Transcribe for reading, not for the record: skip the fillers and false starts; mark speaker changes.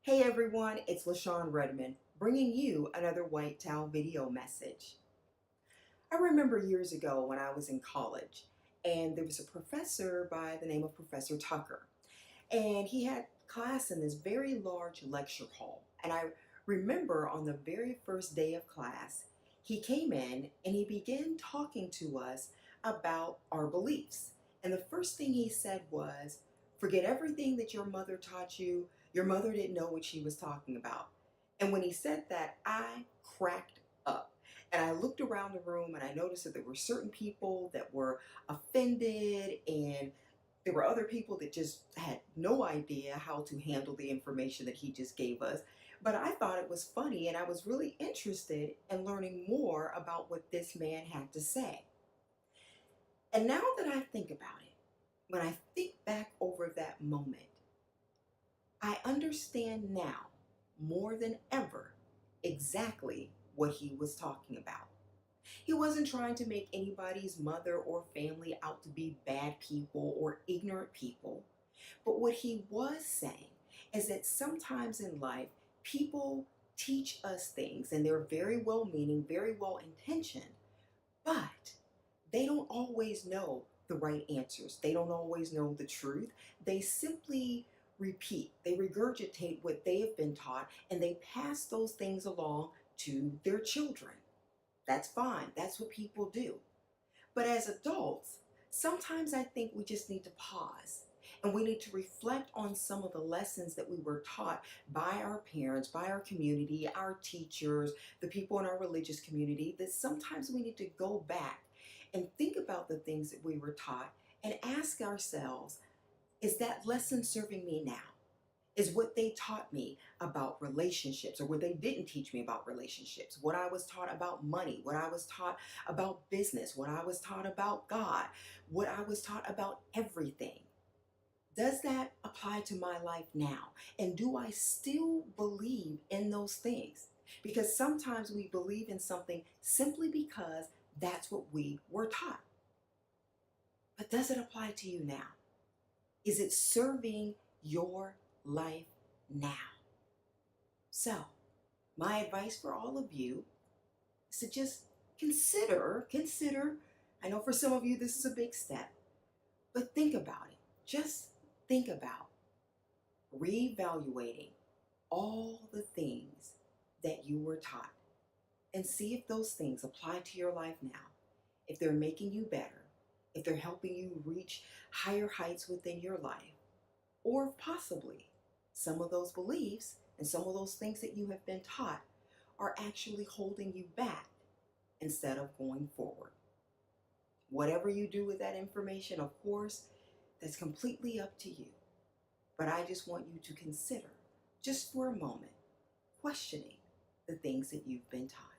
Speaker 1: Hey everyone, it's LaShawn Redmond bringing you another White Towel video message. I remember years ago when I was in college and there was a professor by the name of Professor Tucker, and he had class in this very large lecture hall. And I remember on the very first day of class, he came in and he began talking to us about our beliefs. And the first thing he said was, forget everything that your mother taught you. Your mother didn't know what she was talking about. And when he said that, I cracked up. And I looked around the room and I noticed that there were certain people that were offended, and there were other people that just had no idea how to handle the information that he just gave us. But I thought it was funny, and I was really interested in learning more about what this man had to say. And now that I think about it, when I think back over that moment, I understand now more than ever exactly what he was talking about. He wasn't trying to make anybody's mother or family out to be bad people or ignorant people. But what he was saying is that sometimes in life, people teach us things and they're very well meaning, very well intentioned, but they don't always know the right answers. They don't always know the truth. They simply repeat, they regurgitate what they have been taught, and they pass those things along to their children. That's fine. That's what people do. But as adults, sometimes I think we just need to pause and we need to reflect on some of the lessons that we were taught by our parents, by our community, our teachers, the people in our religious community, that sometimes we need to go back and think about the things that we were taught and ask ourselves, is that lesson serving me now? Is what they taught me about relationships, or what they didn't teach me about relationships, what I was taught about money, what I was taught about business, what I was taught about God, what I was taught about everything. Does that apply to my life now? And do I still believe in those things? Because sometimes we believe in something simply because that's what we were taught. But does it apply to you now? Is it serving your life now? So, my advice for all of you is to just consider. I know for some of you this is a big step, but think about it. Just think about reevaluating all the things that you were taught and see if those things apply to your life now, if they're making you better, if they're helping you reach higher heights within your life, or if possibly some of those beliefs and some of those things that you have been taught are actually holding you back instead of going forward. Whatever you do with that information, of course, that's completely up to you. But I just want you to consider, just for a moment, questioning the things that you've been taught.